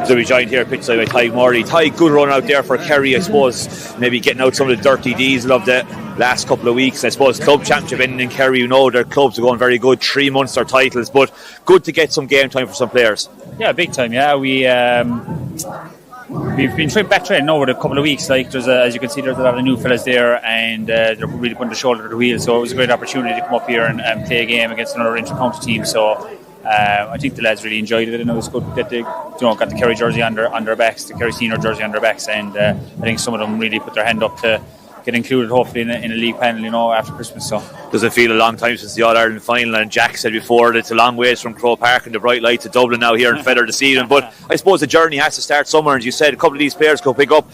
So we joined here pitchside by Ty Morley. Ty, good run out there for Kerry, I suppose, maybe getting out some of the dirty diesel of the last couple of weeks. I suppose club championship ending in Kerry, you know their clubs are going very good, 3 Munster titles, but good to get some game time for some players. Yeah, big time, yeah. We've been back training over the couple of weeks. Like there's as you can see, there's a lot of new fellas there, and they're really putting the shoulder to the wheel. So it was a great opportunity to come up here and play a game against another inter-county team. So I think the lads really enjoyed it, and it was good that they got the Kerry jersey on their backs, the Kerry senior jersey on their backs, and I think some of them really put their hand up to get included hopefully in a league panel, after Christmas. So does it feel a long time since the All-Ireland final? And Jack said before that it's a long ways from Croke Park and the bright lights of Dublin now here in Feather this evening, but I suppose the journey has to start somewhere, and you said a couple of these players could pick up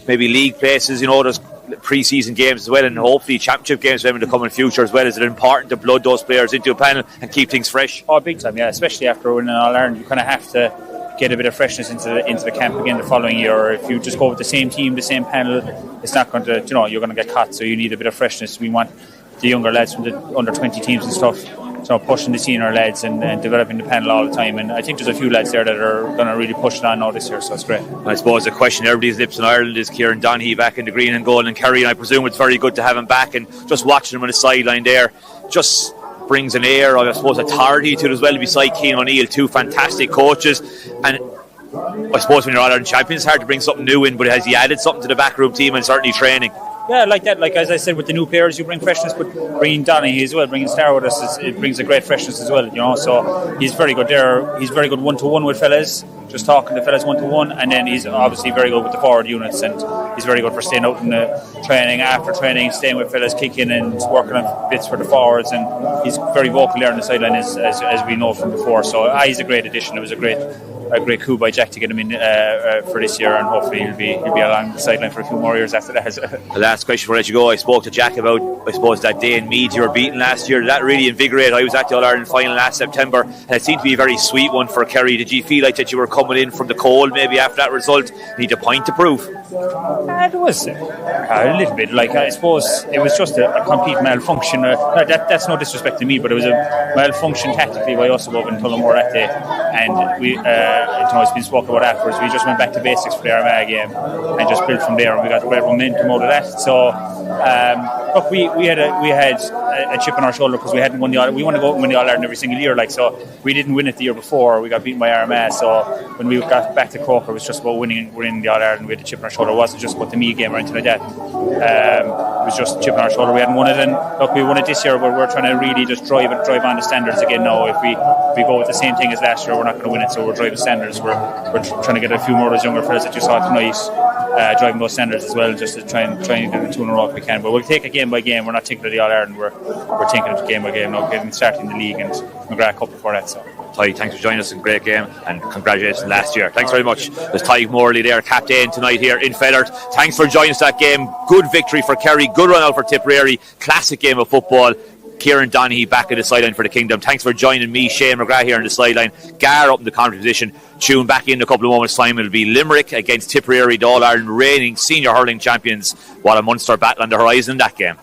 maybe league places, there's pre-season games as well, and hopefully championship games for them in the coming future as well. Is it important to blood those players into a panel and keep things fresh? Oh, big time, yeah, especially after winning All-Ireland. You kind of have to get a bit of freshness into the camp again the following year. Or if you just go with the same team, the same panel, it's not going to, you're going to get caught. So you need a bit of freshness. We want the younger lads from the under 20 teams and stuff, pushing the senior lads and developing the panel all the time. And I think there's a few lads there that are going to really push it on now this year, so it's great. I suppose the question everybody's lips in Ireland is Kieran Donaghy back in the green and gold in Kerry, and I presume it's very good to have him back, and just watching him on the sideline there just brings an air of, I suppose, authority to it as well, beside Cian O'Neill, two fantastic coaches. And I suppose when you're All-Ireland champion, it's hard to bring something new in, but has he added something to the backroom team and certainly training? Yeah, like that. Like as I said, with the new players, you bring freshness, but bringing Donaghy as well, bringing Star with us, it brings a great freshness as well. So he's very good there. He's very good one-to-one with fellas, just talking to fellas one-to-one, and then he's obviously very good with the forward units, and he's very good for staying out in the training, after training, staying with fellas, kicking and working on bits for the forwards, and he's very vocal there on the sideline as we know from before. So he's a great addition. It was a great coup by Jack to get him in for this year, and hopefully he'll be along the sideline for a few more years after that. The last question before I let you go, I spoke to Jack about, I suppose, that day in Meath you were beaten last year. Did that really invigorate? I was at the All-Ireland final last September, and it seemed to be a very sweet one for Kerry. Did you feel like that you were coming in from the cold maybe after that result? Need a point to prove? It was a little bit. Like, I suppose it was just a complete malfunction. That's no disrespect to me, but it was a malfunction tactically by us above in Tullamore that day, and we it's been spoken about afterwards. We just went back to basics for the Armagh game and just built from there, and we got great momentum out of that. So look, we had a chip on our shoulder because we hadn't won the All-Ireland. We want to go and win the All-Ireland every single year, so we didn't win it the year before. We got beaten by Armagh, so when we got back to Croker, it was just about winning the All-Ireland. We had a chip on our shoulder. It wasn't just about the Meath game or anything like that. It was just a chip on our shoulder. We hadn't won it, and look, we won it this year, but we're trying to really just drive on the standards again now. If we go with the same thing as last year, we're not going to win it, so we're driving standards. We're trying to get a few more of those younger fellas that you saw tonight driving those standards as well, just to try and do the two in a row if we can. But we'll take it game by game. We're not thinking of the All-Ireland. We're thinking of it game by game now, getting starting the league and McGrath Cup before that. So Ty, thanks for joining us in a great game, and congratulations last year. Thanks very much. There's Ty Morley there, captain tonight here in Feather. Thanks for joining us that game. Good victory for Kerry, good run out for Tipperary, classic game of football. Kieran Donaghy back at the sideline for the Kingdom. Thanks for joining me, Shane McGrath, here on the sideline. Gar up in the commentary position. Tune back in a couple of moments' time. It'll be Limerick against Tipperary, the All-Ireland reigning senior hurling champions. What a Munster battle on the horizon in that game.